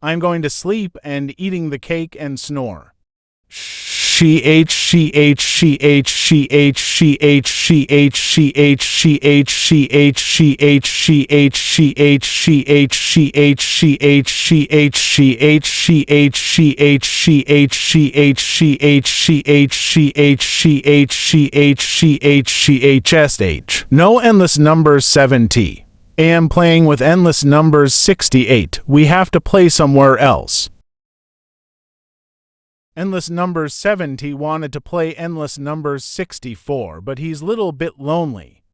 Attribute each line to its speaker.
Speaker 1: I'm going to sleep and eating the cake and snore. No endless numbers 70. Am playing with endless numbers 68. We have to play somewhere else. Endless numbers 70 wanted to play endless numbers 64, but he's little bit lonely.